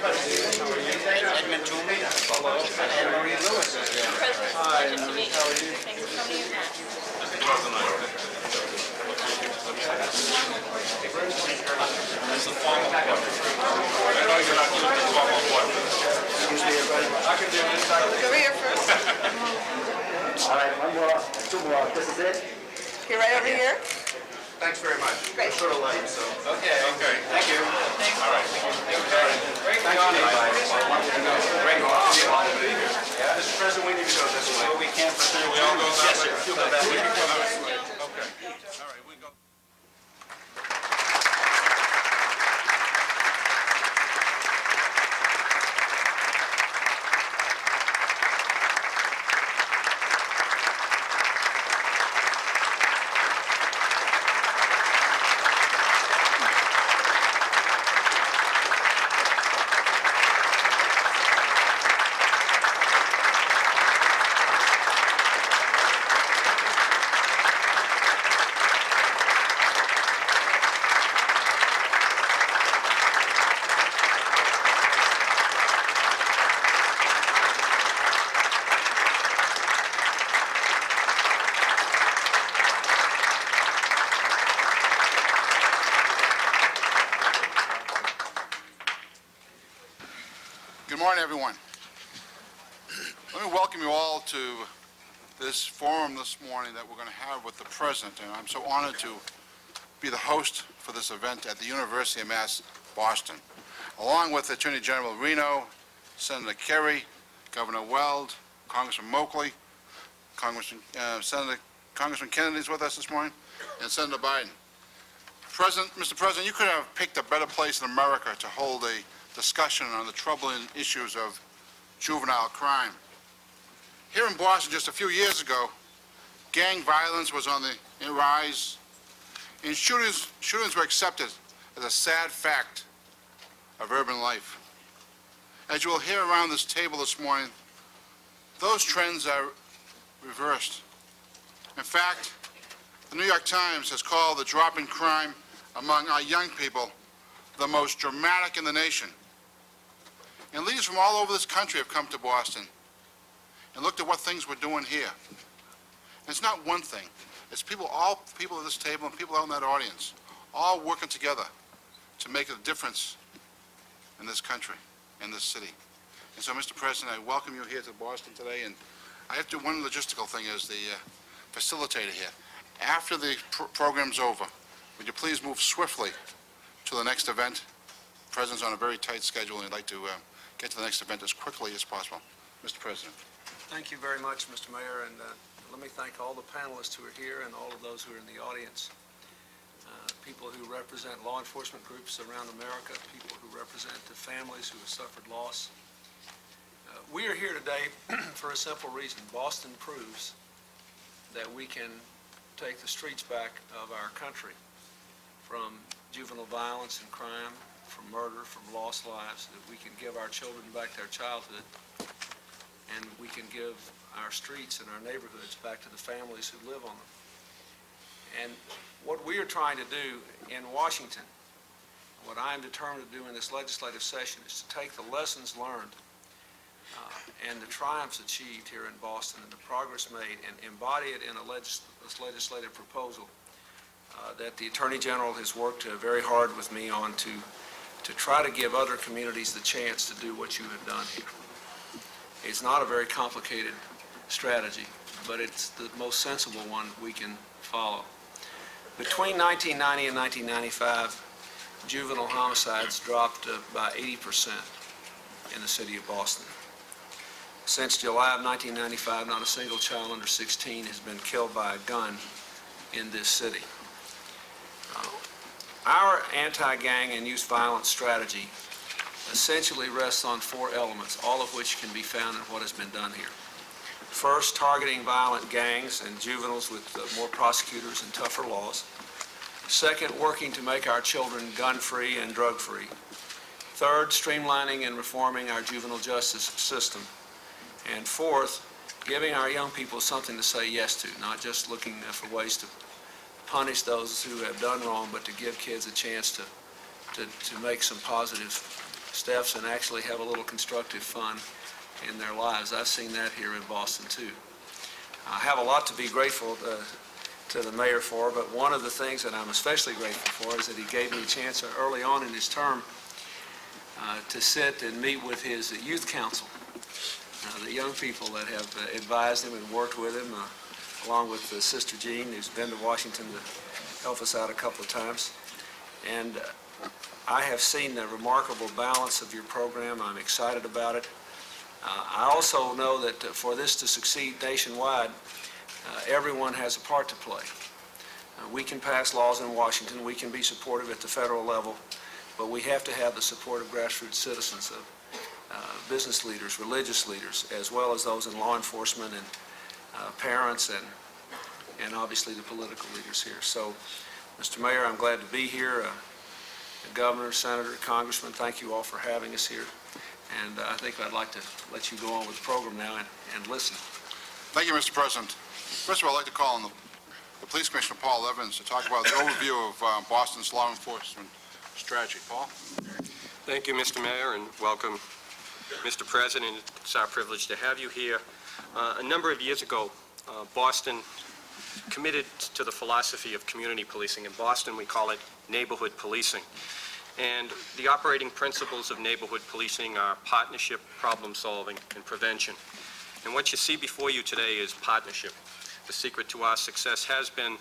Edmund Toomey and Marie Lewis is here. Hi, and how are you? Thanks for coming in. That's the formal one. I know you're not doing the formal one. Excuse me, everybody. I can do this. I can do Over here first. All right, one more, two more. This is it? You're right over here. Thanks very much. Great. We're sort of late, so. Okay. Okay. Thank you. All right. Okay. Great. Thank you. Great. Mr. President, we need to go this way. We can't pursue. We all go that Yes, way? sir. You go that We way. can go this way. Okay. All right, we go. Good morning, everyone. Let me welcome you all to this forum this morning that we're going to have with the President, and I'm so honored to be the host for this event at the University of Mass, Boston, along with Attorney General Reno, Senator Kerry, Governor Weld, Congressman Moakley, Congressman Kennedy's with us this morning, and Senator Biden. Mr. President, you could have picked a better place in America to hold a discussion on the troubling issues of juvenile crime. Here in Boston just a few years ago, gang violence was on the rise, and shootings were accepted as a sad fact of urban life. As you will hear around this table this morning, those trends are reversed. In fact, the New York Times has called the drop in crime among our young people the most dramatic in the nation. And leaders from all over this country have come to Boston and looked at what things we're doing here. And it's not one thing. It's all people at this table and people out in that audience, all working together to make a difference in this country, in this city. And so, Mr. President, I welcome you here to Boston today. And I have to do one logistical thing as the facilitator here. After the program's over, would you please move swiftly to the next event? The President's on a very tight schedule, and I'd like to get to the next event as quickly as possible. Mr. President. Thank you very much, Mr. Mayor, and let me thank all the panelists who are here and all of those who are in the audience, people who represent law enforcement groups around America, people who represent the families who have suffered loss. We are here today for a simple reason. Boston proves that we can take the streets back of our country from juvenile violence and crime, from murder, from lost lives, that we can give our children back their childhood, and we can give our streets and our neighborhoods back to the families who live on them. And what we are trying to do in Washington, what I am determined to do in this legislative session, is to take the lessons learned and the triumphs achieved here in Boston and the progress made and embody it in a legislative proposal that the Attorney General has worked very hard with me on to try to give other communities the chance to do what you have done here. It's not a very complicated strategy, but it's the most sensible one we can follow. Between 1990 and 1995, juvenile homicides dropped by 80% in the city of Boston. Since July of 1995, not a single child under 16 has been killed by a gun in this city. Our anti-gang and youth violence strategy essentially rests on four elements, all of which can be found in what has been done here. First, targeting violent gangs and juveniles with more prosecutors and tougher laws. Second, working to make our children gun-free and drug-free. Third, streamlining and reforming our juvenile justice system. And fourth, giving our young people something to say yes to, not just looking for ways to punish those who have done wrong, but to give kids a chance to make some positive steps and actually have a little constructive fun in their lives. I've seen that here in Boston, too. I have a lot to be grateful to the mayor for, but one of the things that I'm especially grateful for is that he gave me a chance early on in his term to sit and meet with his youth council, the young people that have advised him and worked with him, along with Sister Jean, who's been to Washington to help us out a couple of times. And I have seen the remarkable balance of your program. I'm excited about it. I also know that for this to succeed nationwide, everyone has a part to play. We can pass laws in Washington, we can be supportive at the federal level, but we have to have the support of grassroots citizens, of business leaders, religious leaders, as well as those in law enforcement and parents and obviously the political leaders here. So, Mr. Mayor, I'm glad to be here. Governor, Senator, Congressman, thank you all for having us here. And I think I'd like to let you go on with the program now and listen. Thank you, Mr. President. First of all, I'd like to call on the Police Commissioner, Paul Evans, to talk about the overview of Boston's law enforcement strategy. Paul? Thank you, Mr. Mayor, and welcome, Mr. President. It's our privilege to have you here. A number of years ago, Boston committed to the philosophy of community policing. In Boston, we call it neighborhood policing. And the operating principles of neighborhood policing are partnership, problem solving, and prevention. And what you see before you today is partnership. The secret to our success has been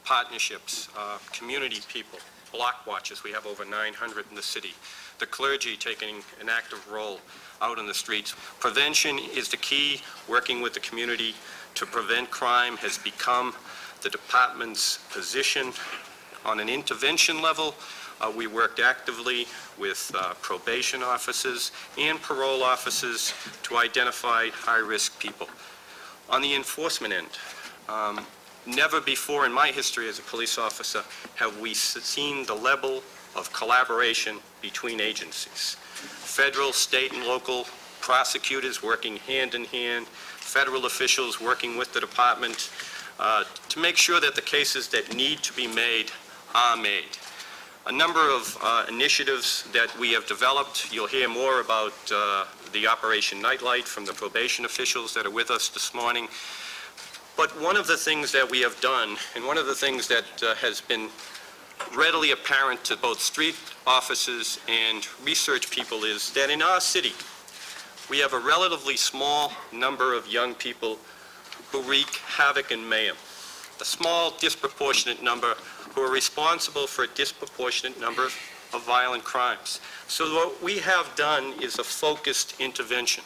partnerships, community people, block watchers. We have over 900 in the city. The clergy taking an active role out in the streets. Prevention is the key. Working with the community to prevent crime has become the department's position. On an intervention level, we worked actively with probation officers and parole officers to identify high-risk people. On the enforcement end, never before in my history as a police officer have we seen the level of collaboration between agencies. Federal, state, and local prosecutors working hand in hand, federal officials working with the department to make sure that the cases that need to be made are made. A number of initiatives that we have developed. You'll hear more about the Operation Nightlight from the probation officials that are with us this morning. But one of the things that we have done, and one of the things that has been readily apparent to both street officers and research people, is that in our city, we have a relatively small number of young people who wreak havoc and mayhem. A small, disproportionate number who are responsible for a disproportionate number of violent crimes. So what we have done is a focused intervention.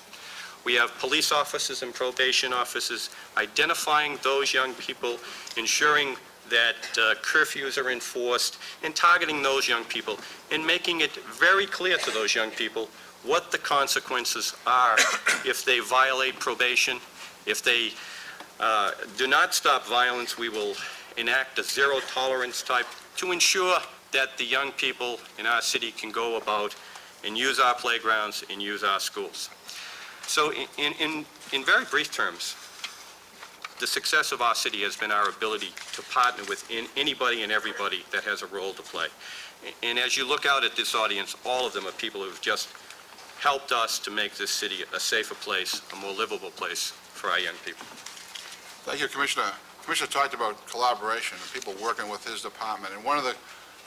We have police officers and probation officers identifying those young people, ensuring that curfews are enforced, and targeting those young people, and making it very clear to those young people what the consequences are if they violate probation. If they do not stop violence, we will enact a zero-tolerance type to ensure that the young people in our city can go about and use our playgrounds and use our schools. So in very brief terms, the success of our city has been our ability to partner with anybody and everybody that has a role to play. And as you look out at this audience, all of them are people who have just helped us to make this city a safer place, a more livable place for our young people. Thank you, Commissioner. Commissioner talked about collaboration and people working with his department, and one of the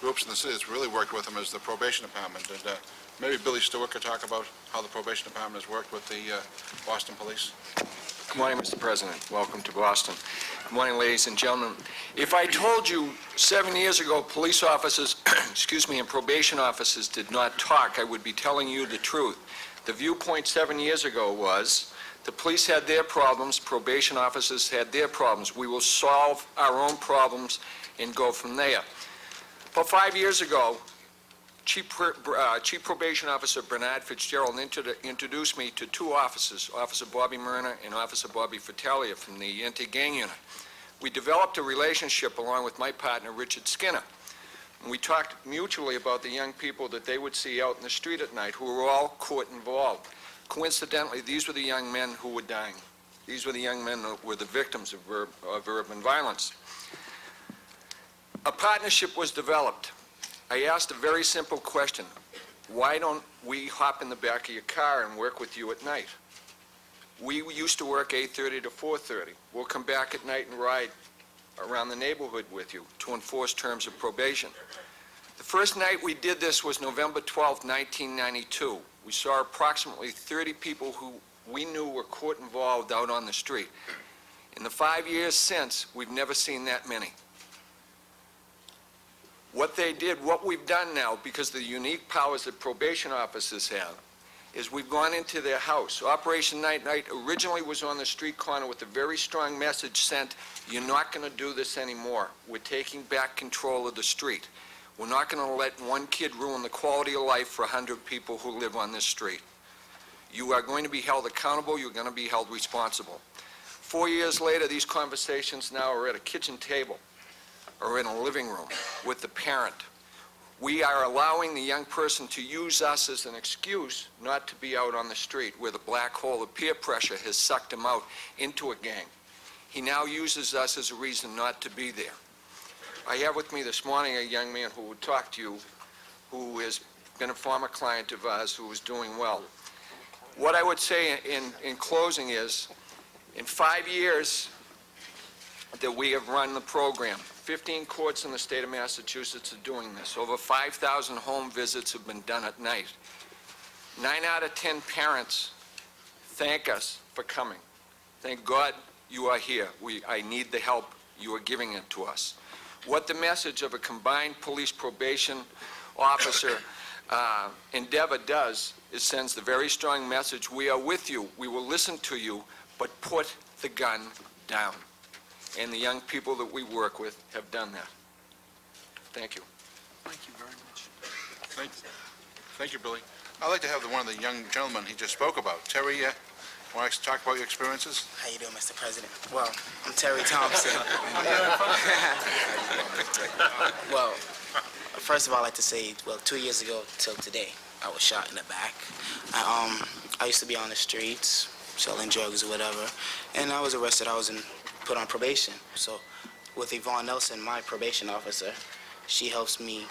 groups in the city that's really worked with him is the probation department. And maybe Billy Stewart could talk about how the probation department has worked with the Boston Police. Good morning, Mr. President. Welcome to Boston. Good morning, ladies and gentlemen. If I told you 7 years ago police officers, and probation officers did not talk, I would be telling you the truth. The viewpoint 7 years ago was the police had their problems, probation officers had their problems. We will solve our own problems and go from there. About 5 years ago, Chief Probation Officer Bernard Fitzgerald introduced me to two officers, Officer Bobby Myrna and Officer Bobby Fratellia from the anti-gang unit. We developed a relationship along with my partner, Richard Skinner. And we talked mutually about the young people that they would see out in the street at night who were all court involved. Coincidentally, these were the young men who were dying. These were the young men who were the victims of urban violence. A partnership was developed. I asked a very simple question. Why don't we hop in the back of your car and work with you at night? We used to work 8:30 to 4:30. We'll come back at night and ride around the neighborhood with you to enforce terms of probation. The first night we did this was November 12th, 1992. We saw approximately 30 people who we knew were court involved out on the street. In the 5 years since, we've never seen that many. What we've done now, because of the unique powers that probation officers have, is we've gone into their house. Operation Night Night originally was on the street corner with a very strong message sent, you're not going to do this anymore. We're taking back control of the street. We're not going to let one kid ruin the quality of life for 100 people who live on this street. You are going to be held accountable. You're going to be held responsible. 4 years later, these conversations now are at a kitchen table or in a living room with the parent. We are allowing the young person to use us as an excuse not to be out on the street where the black hole of peer pressure has sucked him out into a gang. He now uses us as a reason not to be there. I have with me this morning a young man who would talk to you, who has been a former client of ours who is doing well. What I would say in closing is, in 5 years that we have run the program, 15 courts in the state of Massachusetts are doing this. Over 5,000 home visits have been done at night. 9 out of 10 parents thank us for coming. Thank God you are here. I need the help. You are giving it to us. What the message of a combined police probation officer endeavor does is sends the very strong message, we are with you, we will listen to you, but put the gun down. And the young people that we work with have done that. Thank you. Thank you very much. Thank you, Billy. I'd like to have one of the young gentlemen he just spoke about. Terry, want to talk about your experiences? How you doing, Mr. President? Well, I'm Terry Thompson. Well, first of all, I'd like to say, 2 years ago till today, I was shot in the back. I used to be on the streets, selling drugs or whatever, and I was arrested. I was put on probation. So with Yvonne Nelson, my probation officer, she helps me,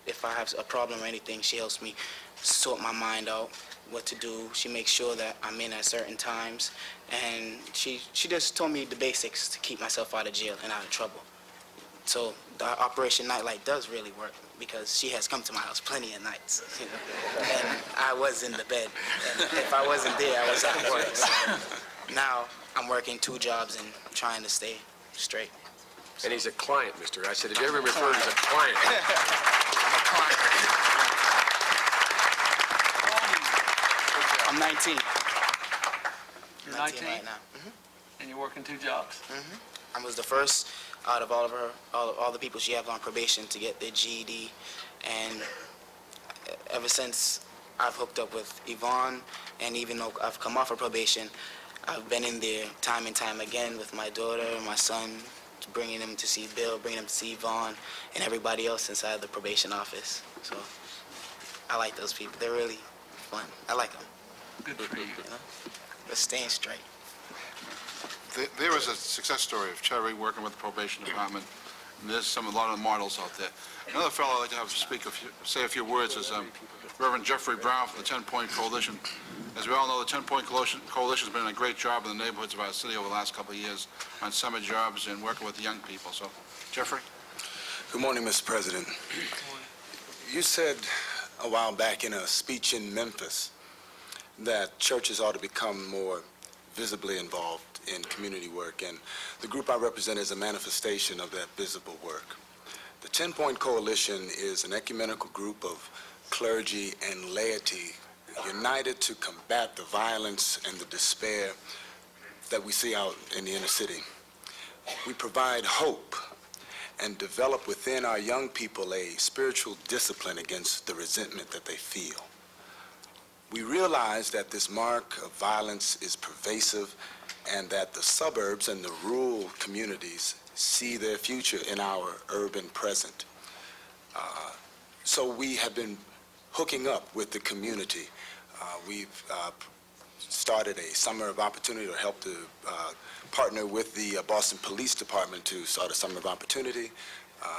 if I have a problem or anything, she helps me sort my mind out, what to do. She makes sure that I'm in at certain times, and she just told me the basics to keep myself out of jail and out of trouble. So the Operation Nightlight does really work, because she has come to my house plenty of nights, and I was in the bed, and if I wasn't there, I was at work. So now I'm working 2 jobs and trying to stay straight. And he's a client, mister. I said, have you ever referred as a client? I'm 19. You're 19 19? right now. And you're working 2 jobs? I was the first out of all the people she has on probation to get their GED, and ever since I've hooked up with Yvonne, and even though I've come off of probation, I've been in there time and time again with my daughter and my son, bringing them to see Bill, bringing them to see Yvonne, and everybody else inside the probation office. So I like those people. They're really fun. I like them. Good for you. They're staying straight. There is a success story of Terry working with the probation department, and there's a lot of models out there. Another fellow I'd like to have say a few words is Reverend Jeffrey Brown from the 10-Point Coalition. As we all know, the 10-Point Coalition has been doing a great job in the neighborhoods of our city over the last couple of years on summer jobs and working with the young people. So, Jeffrey? Good morning, Mr. President. You said a while back in a speech in Memphis that churches ought to become more visibly involved in community work, and the group I represent is a manifestation of that visible work. The 10-Point Coalition is an ecumenical group of clergy and laity united to combat the violence and the despair that we see out in the inner city. We provide hope and develop within our young people a spiritual discipline against the resentment that they feel. We realize that this mark of violence is pervasive and that the suburbs and the rural communities see their future in our urban present. So we have been hooking up with the community. We've started a summer of opportunity, or helped to partner with the Boston Police Department to start a summer of opportunity.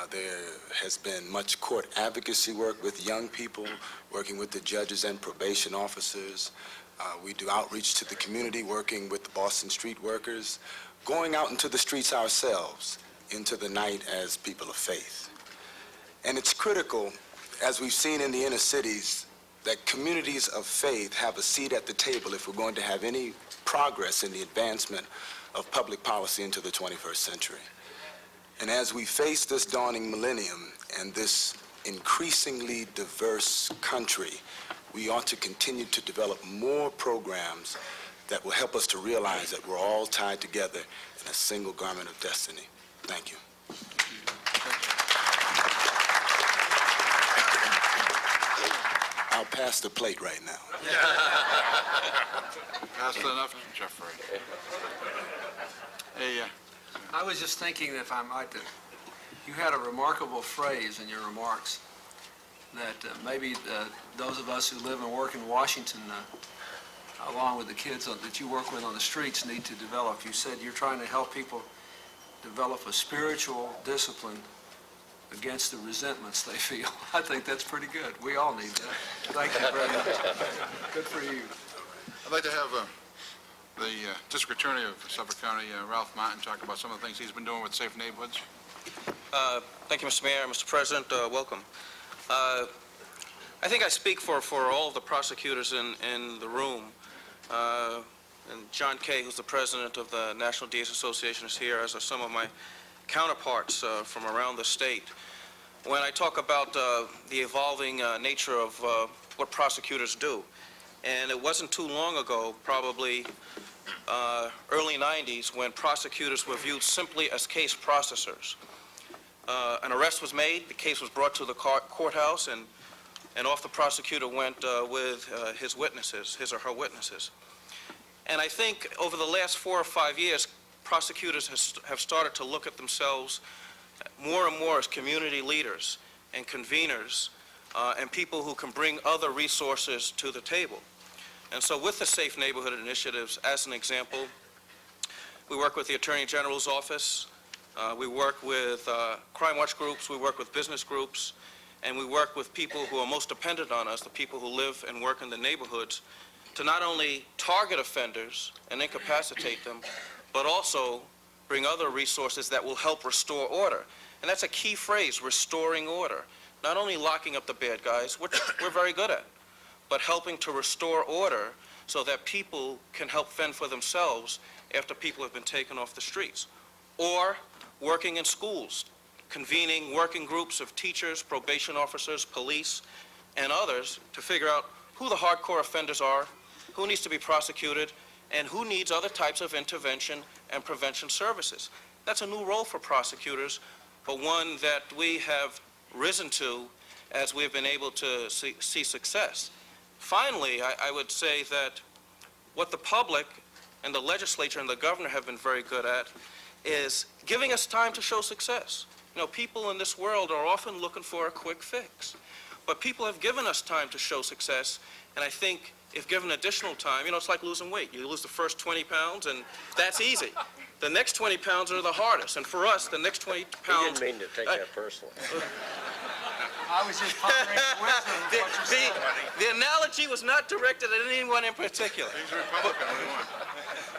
There has been much court advocacy work with young people, working with the judges and probation officers. We do outreach to the community, working with the Boston street workers, going out into the streets ourselves, into the night as people of faith. And it's critical, as we've seen in the inner cities, that communities of faith have a seat at the table if we're going to have any progress in the advancement of public policy into the 21st century. And as we face this dawning millennium and this increasingly diverse country, we ought to continue to develop more programs that will help us to realize that we're all tied together in a single garment of destiny. Thank you. I'll pass the plate right now. That's enough, Jeffrey. Hey, I was just thinking, if I might, that you had a remarkable phrase in your remarks that maybe those of us who live and work in Washington, along with the kids that you work with on the streets, need to develop. You said you're trying to help people develop a spiritual discipline against the resentments they feel. I think that's pretty good. We all need that. Thank you very much. Good for you. I'd like to have the District Attorney of Suffolk County, Ralph Martin, talk about some of the things he's been doing with safe neighborhoods. Thank you, Mr. Mayor. Mr. President, welcome. I think I speak for all of the prosecutors in the room. And John Kay, who's the president of the National DA's Association, is here, as are some of my counterparts from around the state. When I talk about the evolving nature of what prosecutors do, and it wasn't too long ago, probably early 90s, when prosecutors were viewed simply as case processors. An arrest was made, the case was brought to the courthouse, and off the prosecutor went with his witnesses, his or her witnesses. And I think over the last 4 or 5 years, prosecutors have started to look at themselves more and more as community leaders and conveners and people who can bring other resources to the table. And so with the Safe Neighborhood Initiatives, as an example, we work with the Attorney General's office, we work with crime watch groups, we work with business groups, and we work with people who are most dependent on us, the people who live and work in the neighborhoods, to not only target offenders and incapacitate them, but also bring other resources that will help restore order. And that's a key phrase, restoring order. Not only locking up the bad guys, which we're very good at, but helping to restore order so that people can help fend for themselves after people have been taken off the streets. Or working in schools, convening working groups of teachers, probation officers, police, and others to figure out who the hardcore offenders are, who needs to be prosecuted, and who needs other types of intervention and prevention services. That's a new role for prosecutors, but one that we have risen to as we've been able to see success. Finally, I would say that what the public and the legislature and the governor have been very good at is giving us time to show success. You know, people in this world are often looking for a quick fix, but people have given us time to show success, and I think if given additional time, you know, it's like losing weight. You lose the first 20 pounds, and that's easy. The next 20 pounds are the hardest, and for us, the next 20 pounds... He didn't mean to take that personally. I was just pondering the wisdom of what you said. The analogy was not directed at anyone in particular. He's a Republican, everyone.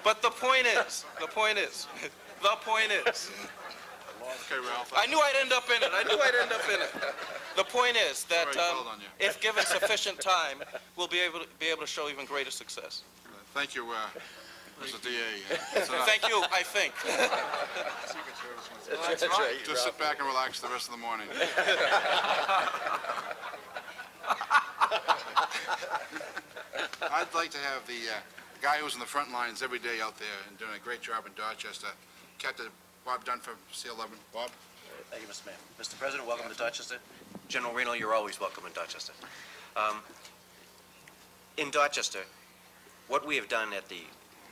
But the point is, Okay, Ralph. I knew I'd end up in it. The point is that Sorry, called on you. if given sufficient time, we'll be able to show even greater success. Thank you, Mr. DA. Thank you, I think. That's right. Just sit back and relax the rest of the morning. I'd like to have the guy who's in the front lines every day out there and doing a great job in Dorchester, Captain Bob Dunn from C11. Bob? Thank you, Mr. Mayor. Mr. President, welcome to Dorchester. General Reno, you're always welcome in Dorchester. In Dorchester, what we have done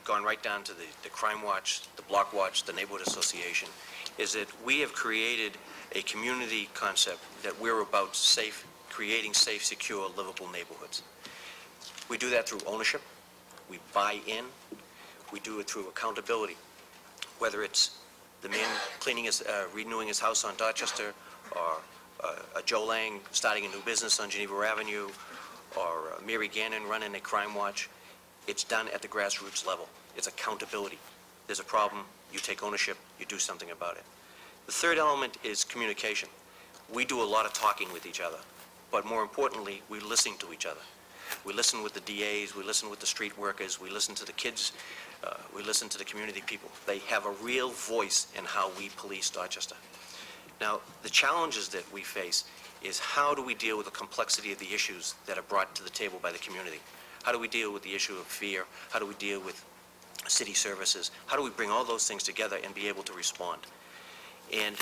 gone right down to the crime watch, the block watch, the neighborhood association, is that we have created a community concept that we're about creating safe, secure, livable neighborhoods. We do that through ownership. We buy in. We do it through accountability, whether it's the man renewing his house on Dorchester, or a Joe Lang starting a new business on Geneva Avenue, or Mary Gannon running a crime watch. It's done at the grassroots level. It's accountability. There's a problem, you take ownership, you do something about it. The third element is communication. We do a lot of talking with each other, but more importantly, we listen to each other. We listen with the DAs, we listen with the street workers, we listen to the kids, we listen to the community people. They have a real voice in how we police Dorchester. Now, the challenges that we face is how do we deal with the complexity of the issues that are brought to the table by the community? How do we deal with the issue of fear? How do we deal with city services? How do we bring all those things together and be able to respond? And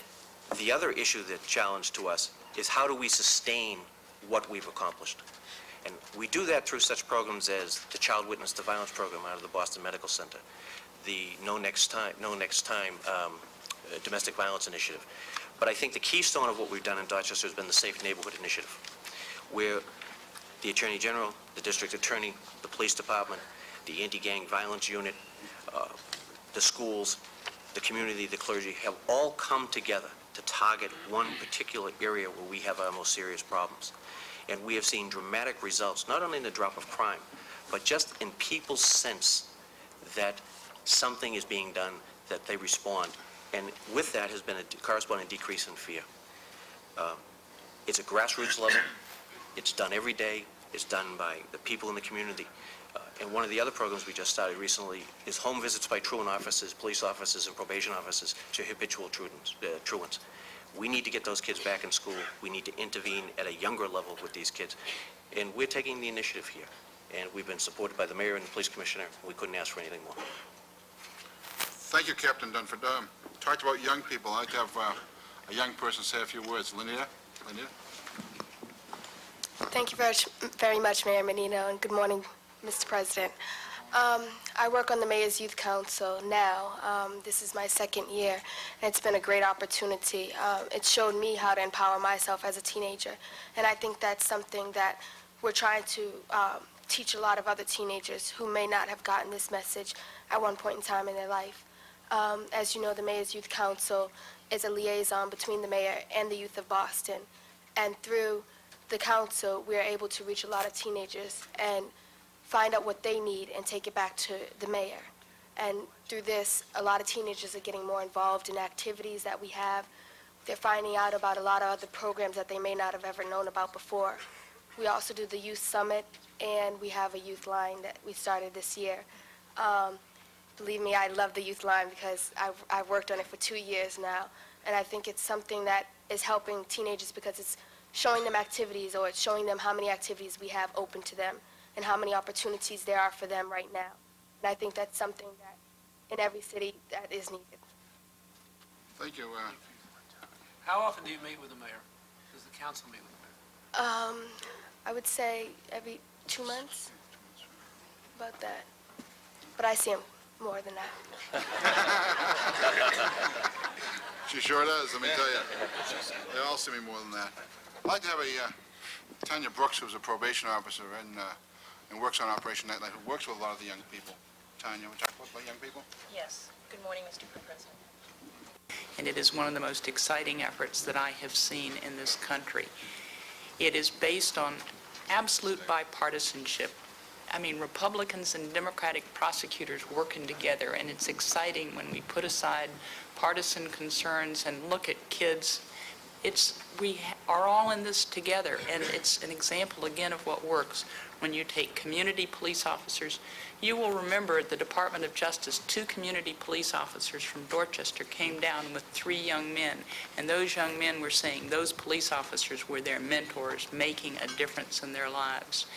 the other issue that challenge to us is how do we sustain what we've accomplished? And we do that through such programs as the Child Witness to Violence program out of the Boston Medical Center, the No Next Time Domestic Violence Initiative. But I think the keystone of what we've done in Dorchester has been the Safe Neighborhood Initiative, where the Attorney General, the District Attorney, the Police Department, the Anti-Gang Violence Unit, the schools, the community, the clergy have all come together to target one particular area where we have our most serious problems. And we have seen dramatic results, not only in the drop of crime, but just in people's sense that something is being done, that they respond. And with that has been a corresponding decrease in fear. It's a grassroots level. It's done every day. It's done by the people in the community. And one of the other programs we just started recently is home visits by truant officers, police officers, and probation officers to habitual truants. We need to get those kids back in school. We need to intervene at a younger level with these kids. And we're taking the initiative here. And we've been supported by the mayor and the police commissioner. We couldn't ask for anything more. Thank you, Captain Dunford. Talked about young people. I'd like to have a young person say a few words. Linda? Thank you very much, Mayor Menino, and good morning, Mr. President. I work on the Mayor's Youth Council now. This is my second year, and it's been a great opportunity. It showed me how to empower myself as a teenager, and I think that's something that we're trying to teach a lot of other teenagers who may not have gotten this message at one point in time in their life. As you know, the Mayor's Youth Council is a liaison between the mayor and the youth of Boston, and through the council, we are able to reach a lot of teenagers and find out what they need and take it back to the mayor. And through this, a lot of teenagers are getting more involved in activities that we have. They're finding out about a lot of other programs that they may not have ever known about before. We also do the Youth Summit, and we have a youth line that we started this year. Believe me, I love the youth line because I've worked on it for 2 years now, and I think it's something that is helping teenagers because it's showing them activities, or it's showing them how many activities we have open to them and how many opportunities there are for them right now. And I think that's something that in every city that is needed. Thank you. How often do you meet with the mayor? Does the council meet with the mayor? I would say every 2 months, about that. But I see him more than that. She sure does, let me tell you. They all see me more than that. I'd like to have Tanya Brooks, who's a probation officer and works on Operation Nightlight, who works with a lot of the young people. Tanya, we talk about young people? Yes. Good morning, Mr. President. And it is one of the most exciting efforts that I have seen in this country. It is based on absolute bipartisanship. I mean, Republicans and Democratic prosecutors working together, and it's exciting when we put aside partisan concerns and look at kids. We are all in this together, and it's an example, again, of what works. When you take community police officers, you will remember at the Department of Justice, 2 community police officers from Dorchester came down with 3 young men, and those young men were saying those police officers were their mentors, making a difference in their lives.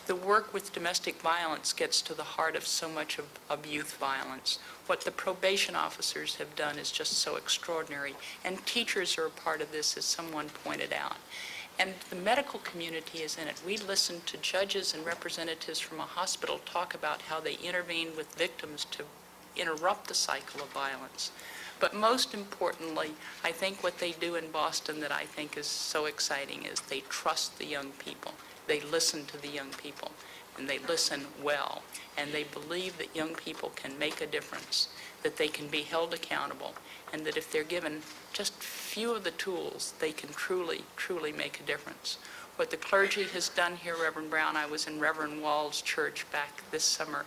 The work with domestic violence gets to the heart of so much of youth violence. What the probation officers have done is just so extraordinary, and teachers are a part of this, as someone pointed out. And the medical community is in it. We listen to judges and representatives from a hospital talk about how they intervene with victims to interrupt the cycle of violence. But most importantly, I think what they do in Boston that I think is so exciting is they trust the young people. they listen to the young people, and they listen well, and they believe that young people can make a difference, that they can be held accountable, and that if they're given just few of the tools, they can truly, truly make a difference. What the clergy has done here, Reverend Brown, I was in Reverend Wald's church back this summer.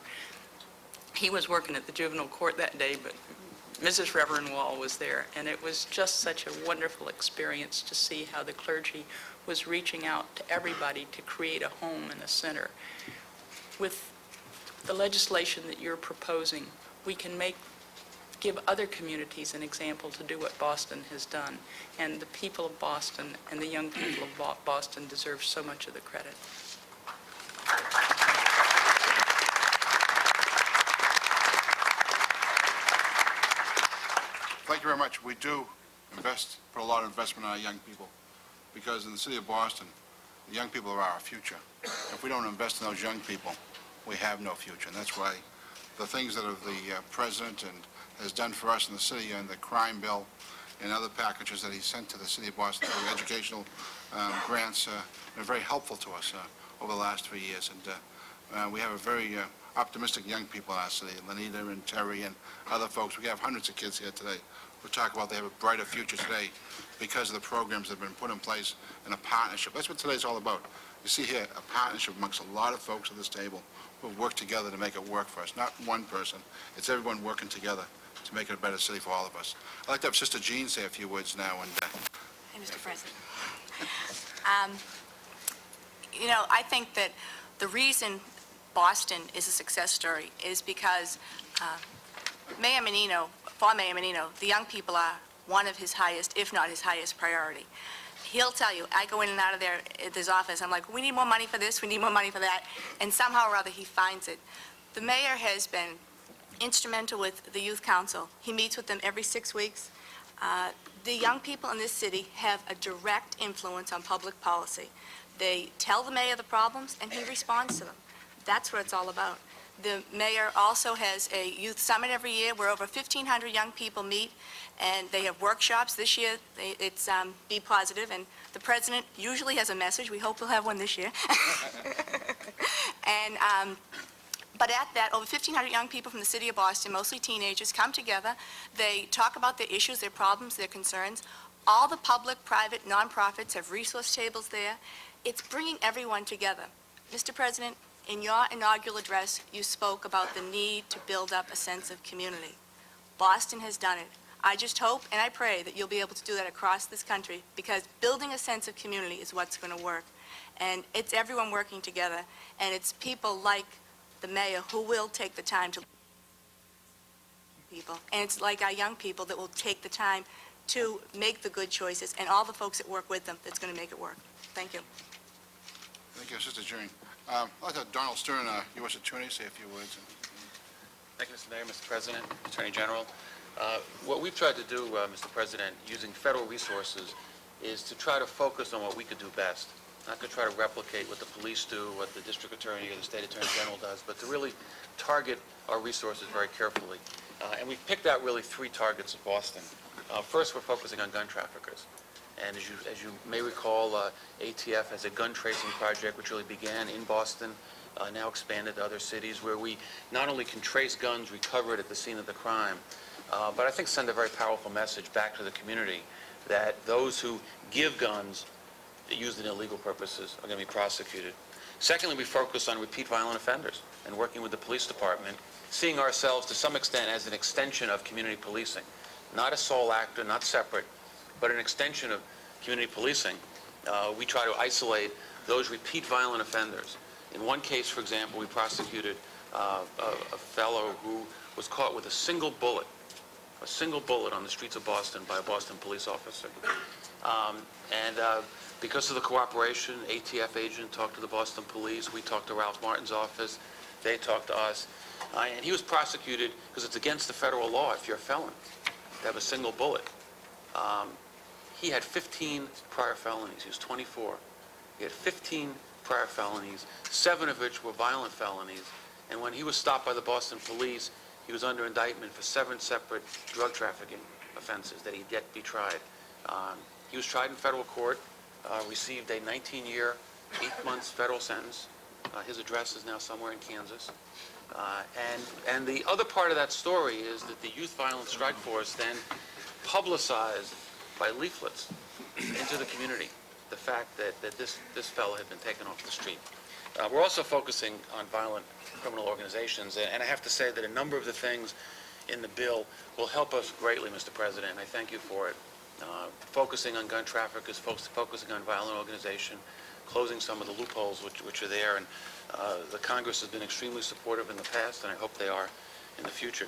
He was working at the juvenile court that day, but Mrs. Reverend Wald was there, and it was just such a wonderful experience to see how the clergy was reaching out to everybody to create a home and a center. With the legislation that you're proposing, we can give other communities an example to do what Boston has done, and the people of Boston and the young people of Boston deserve so much of the credit. Thank you very much. We do put a lot of investment in our young people, because in the city of Boston, the young people are our future. If we don't invest in those young people, we have no future. And that's why the things that the president has done for us in the city, and the crime bill and other packages that he sent to the city of Boston for educational grants, are very helpful to us over the last 3 years. And we have a very optimistic young people in our city, Lenita and Terry and other folks. We have hundreds of kids here today who talk about they have a brighter future today because of the programs that have been put in place and a partnership. That's what today's all about. You see here a partnership amongst a lot of folks at this table who have worked together to make it work for us. Not one person. It's everyone working together to make it a better city for all of us. I'd like to have Sister Jean say a few words now. Hey, Mr. President. I think that the reason Boston is a success story is because Mayor Menino, the young people are one of his highest, if not his highest priority. He'll tell you, I go in and out of his office, I'm like, we need more money for this, we need more money for that, and somehow or other he finds it. The mayor has been instrumental with the Youth Council. He meets with them every 6 weeks. The young people in this city have a direct influence on public policy. They tell the mayor the problems, and he responds to them. That's what it's all about. The mayor also has a youth summit every year where over 1,500 young people meet, and they have workshops. This year, it's Be Positive, and the president usually has a message. We hope we'll have one this year. But at that, over 1,500 young people from the city of Boston, mostly teenagers, come together. They talk about their issues, their problems, their concerns. All the public, private, nonprofits have resource tables there. It's bringing everyone together. Mr. President, in your inaugural address, you spoke about the need to build up a sense of community. Boston has done it. I just hope and I pray that you'll be able to do that across this country, because building a sense of community is what's going to work. And it's everyone working together, and it's people like the mayor who will take the time to people. And it's like our young people that will take the time to make the good choices, and all the folks that work with them that's going to make it work. Thank you. Thank you, Sister Jean. I'd like to have Donald Stern, U.S. Attorney, say a few words. Thank you, Mr. Mayor, Mr. President, Attorney General. What we've tried to do, Mr. President, using federal resources, is to try to focus on what we could do best. Not to try to replicate what the police do, what the district attorney or the state attorney general does, but to really target our resources very carefully. And we've picked out really 3 targets of Boston. First, we're focusing on gun traffickers. And as you may recall, ATF has a gun tracing project which really began in Boston, now expanded to other cities, where we not only can trace guns recovered at the scene of the crime, but I think send a very powerful message back to the community that those who give guns used in illegal purposes are going to be prosecuted. Secondly, we focus on repeat violent offenders and working with the police department, seeing ourselves to some extent as an extension of community policing, not a sole actor, not separate, but an extension of community policing. We try to isolate those repeat violent offenders. In one case, for example, we prosecuted a fellow who was caught with a single bullet on the streets of Boston by a Boston police officer. Because of the cooperation, ATF agent talked to the Boston police, we talked to Ralph Martin's office, they talked to us, and he was prosecuted because it's against the federal law if you're a felon to have a single bullet. He had 15 prior felonies. He was 24. He had 15 prior felonies, 7 of which were violent felonies, and when he was stopped by the Boston police, he was under indictment for 7 separate drug trafficking offenses that he'd yet be tried. He was tried in federal court, received a 19-year 8 months federal sentence. His address is now somewhere in Kansas. And the other part of that story is that the Youth Violence Strike Force then publicized by leaflets into the community the fact that this fellow had been taken off the street. We're also focusing on violent criminal organizations, and I have to say that a number of the things in the bill will help us greatly, Mr. President, and I thank you for it. Focusing on gun traffickers, focusing on violent organization, closing some of the loopholes which are there, and the Congress has been extremely supportive in the past, and I hope they are in the future.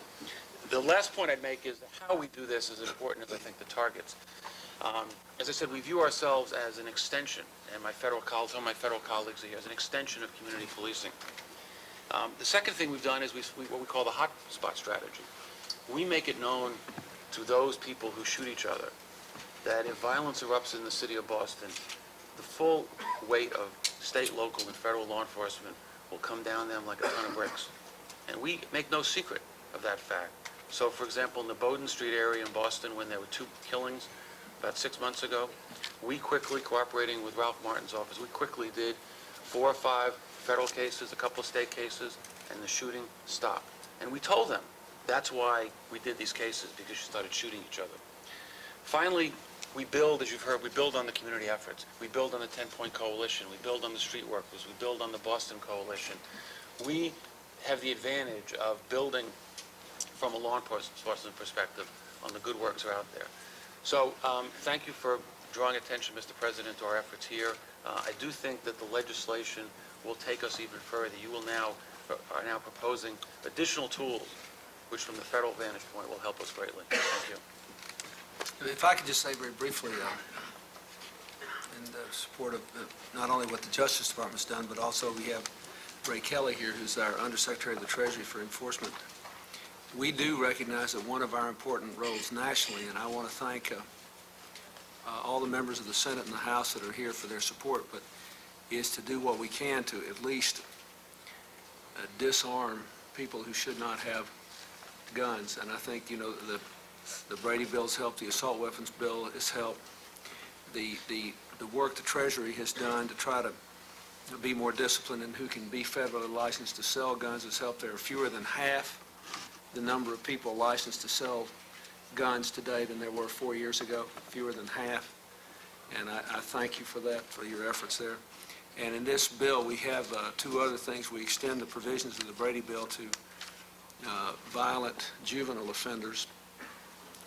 The last point I'd make is that how we do this is as important as I think the targets. As I said, we view ourselves as an extension, and some of my federal colleagues are here, as an extension of community policing. The second thing we've done is what we call the Hotspot Strategy. We make it known to those people who shoot each other that if violence erupts in the city of Boston, the full weight of state, local, and federal law enforcement will come down them like a ton of bricks. And we make no secret of that fact. So, for example, in the Bowdoin Street area in Boston, when there were 2 killings about 6 months ago, we quickly, cooperating with Ralph Martin's office, we quickly did 4 or 5 federal cases, a couple of state cases, and the shooting stopped. And we told them that's why we did these cases, because you started shooting each other. Finally, we build, as you've heard, we build on the community efforts. We build on the 10-point coalition. We build on the street workers. We build on the Boston Coalition. We have the advantage of building from a law enforcement perspective on the good works that are out there. So thank you for drawing attention, Mr. President, to our efforts here. I do think that the legislation will take us even further. You are now proposing additional tools, which from the federal vantage point will help us greatly. Thank you. If I could just say very briefly, in support of not only what the Justice Department's done, but also we have Ray Kelly here, who's our Undersecretary of the Treasury for Enforcement. We do recognize that one of our important roles nationally, and I want to thank all the members of the Senate and the House that are here for their support, but is to do what we can to at least disarm people who should not have guns. And I think, you know, the Brady bill's helped, the assault weapons bill has helped. The work the Treasury has done to try to be more disciplined in who can be federally licensed to sell guns has helped. There are fewer than half the number of people licensed to sell guns today than there were 4 years ago, fewer than half. And I thank you for that, for your efforts there. And in this bill, we have 2 other things. We extend the provisions of the Brady bill to violent juvenile offenders,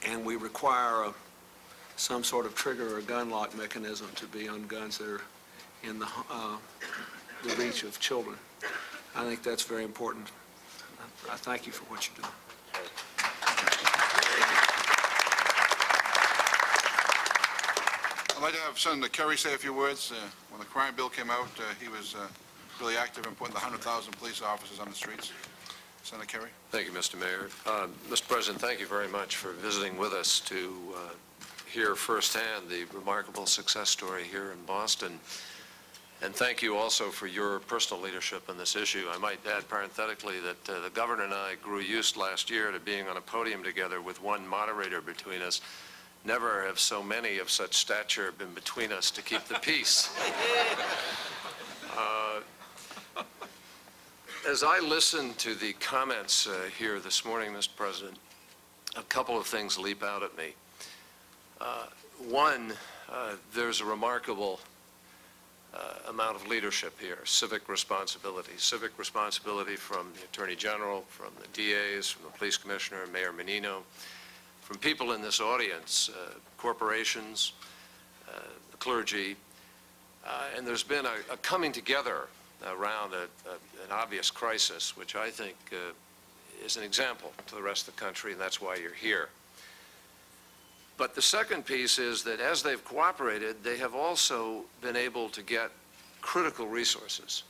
and we require some sort of trigger or gun lock mechanism to be on guns that are in the reach of children. I think that's very important. I thank you for what you do. I'd like to have Senator Kerry say a few words. When the crime bill came out, he was really active in putting the 100,000 police officers on the streets. Senator Kerry. Thank you, Mr. Mayor. Mr. President, thank you very much for visiting with us to hear firsthand the remarkable success story here in Boston. And thank you also for your personal leadership on this issue. I might add parenthetically that the governor and I grew used last year to being on a podium together with one moderator between us. Never have so many of such stature been between us to keep the peace. As I listen to the comments here this morning, Mr. President, a couple of things leap out at me. One, there's a remarkable amount of leadership here, civic responsibility from the Attorney General, from the DAs, from the Police Commissioner, Mayor Menino, from people in this audience, corporations, the clergy, and there's been a coming together around an obvious crisis, which I think is an example to the rest of the country, and that's why you're here. But the second piece is that as they've cooperated, they have also been able to get critical resources.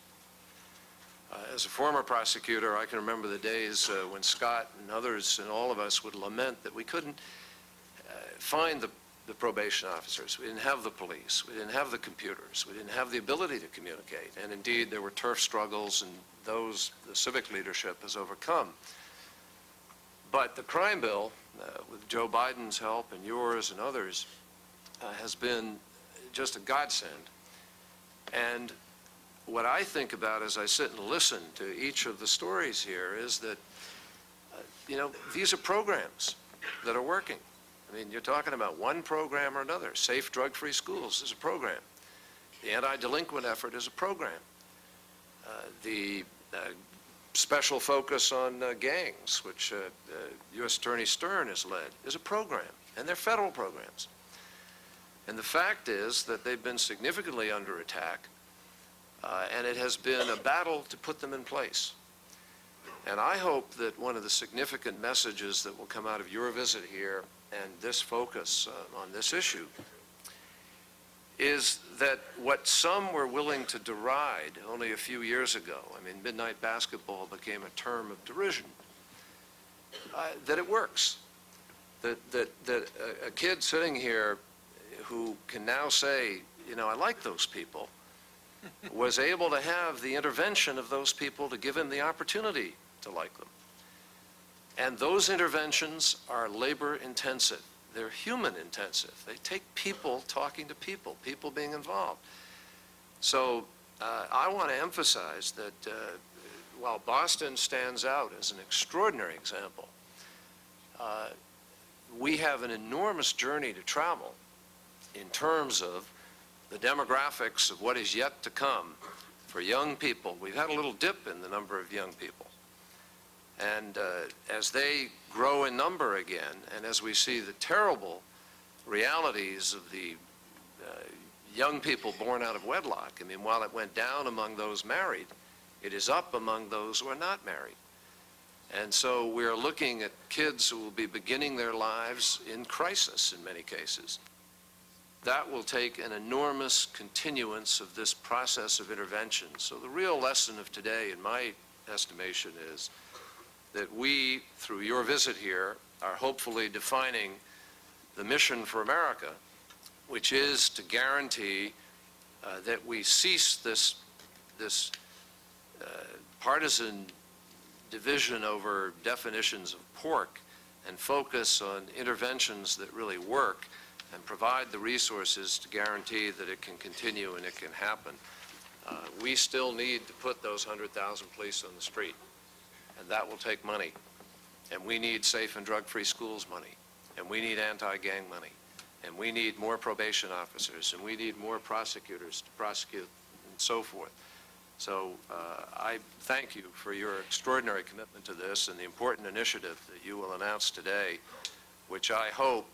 As a former prosecutor, I can remember the days when Scott and others and all of us would lament that we couldn't find the probation officers. We didn't have the police. We didn't have the computers. We didn't have the ability to communicate. And indeed, there were turf struggles, and those the civic leadership has overcome. But the crime bill, with Joe Biden's help and yours and others, has been just a godsend. And what I think about as I sit and listen to each of the stories here is that, these are programs that are working. I mean, you're talking about one program or another. Safe, drug-free schools is a program. The anti-delinquent effort is a program. The special focus on gangs, which U.S. Attorney Stern has led, is a program, and they're federal programs. And the fact is that they've been significantly under attack, and it has been a battle to put them in place. And I hope that one of the significant messages that will come out of your visit here and this focus on this issue is that what some were willing to deride only a few years ago, I mean, midnight basketball became a term of derision, that it works. That a kid sitting here who can now say, I like those people, was able to have the intervention of those people to give him the opportunity to like them. And those interventions are labor intensive. They're human intensive. They take people talking to people, people being involved. So I want to emphasize that while Boston stands out as an extraordinary example, we have an enormous journey to travel in terms of the demographics of what is yet to come for young people. We've had a little dip in the number of young people. And as they grow in number again, and as we see the terrible realities of the young people born out of wedlock, I mean, while it went down among those married, it is up among those who are not married. And so we're looking at kids who will be beginning their lives in crisis in many cases. That will take an enormous continuance of this process of intervention. So the real lesson of today, in my estimation, is that we, through your visit here, are hopefully defining the mission for America, which is to guarantee that we cease this partisan division over definitions of pork and focus on interventions that really work and provide the resources to guarantee that it can continue and it can happen. We still need to put those 100,000 police on the street, and that will take money. And we need safe and drug-free schools money, and we need anti-gang money, and we need more probation officers, and we need more prosecutors to prosecute, and so forth. So I thank you for your extraordinary commitment to this and the important initiative that you will announce today, which I hope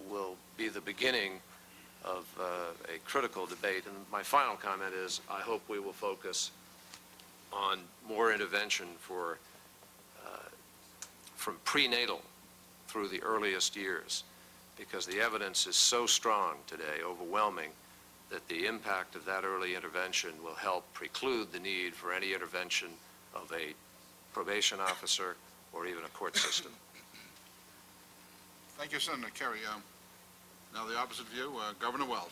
will be the beginning of a critical debate. And my final comment is, I hope we will focus on more intervention from prenatal through the earliest years, because the evidence is so strong today, overwhelming, that the impact of that early intervention will help preclude the need for any intervention of a probation officer or even a court system. Thank you, Senator Kerry. Now the opposite view, Governor Weld.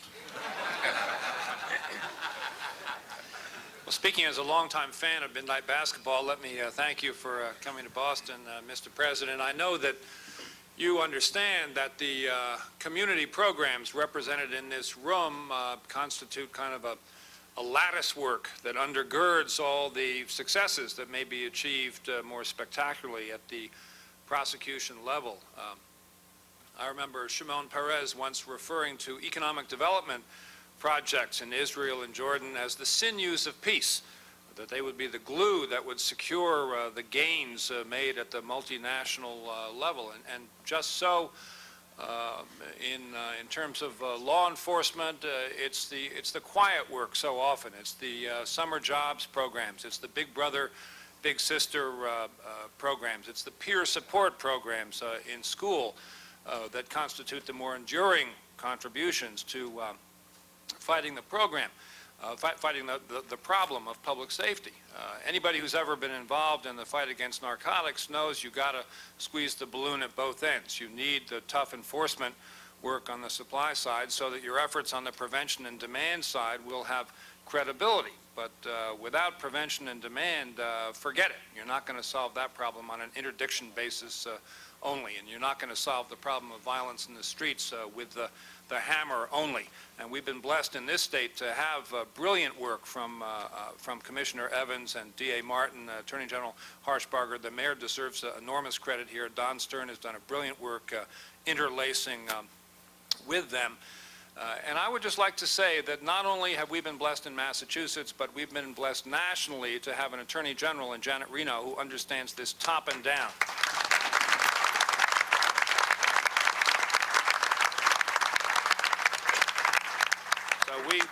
Well, speaking as a longtime fan of midnight basketball, let me thank you for coming to Boston, Mr. President. I know that you understand that the community programs represented in this room constitute kind of a lattice work that undergirds all the successes that may be achieved more spectacularly at the prosecution level. I remember Shimon Peres once referring to economic development projects in Israel and Jordan as the sinews of peace, that they would be the glue that would secure the gains made at the multinational level. And just so, in terms of law enforcement, it's the quiet work so often. It's the summer jobs programs. It's the Big Brother, Big Sister programs. It's the peer support programs in school that constitute the more enduring contributions to fighting the program, fighting the problem of public safety. Anybody who's ever been involved in the fight against narcotics knows you got to squeeze the balloon at both ends. You need the tough enforcement work on the supply side so that your efforts on the prevention and demand side will have credibility. but without prevention and demand, forget it. You're not going to solve that problem on an interdiction basis only, and you're not going to solve the problem of violence in the streets with the hammer only. And we've been blessed in this state to have brilliant work from Commissioner Evans and D.A. Martin, Attorney General Harshbarger. The mayor deserves enormous credit here. Don Stern has done a brilliant work interlacing with them. And I would just like to say that not only have we been blessed in Massachusetts, but we've been blessed nationally to have an Attorney General in Janet Reno who understands this top and down.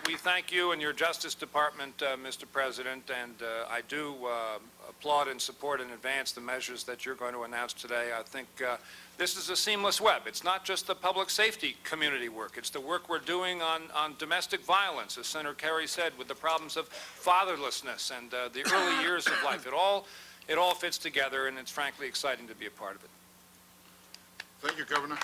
We thank you and your Justice Department, Mr. President, and I do applaud and support in advance the measures that you're going to announce today. I think this is a seamless web. It's not just the public safety community work. It's the work we're doing on domestic violence, as Senator Kerry said, with the problems of fatherlessness and the early years of life. It all fits together, and it's frankly exciting to be a part of it. Thank you, Governor.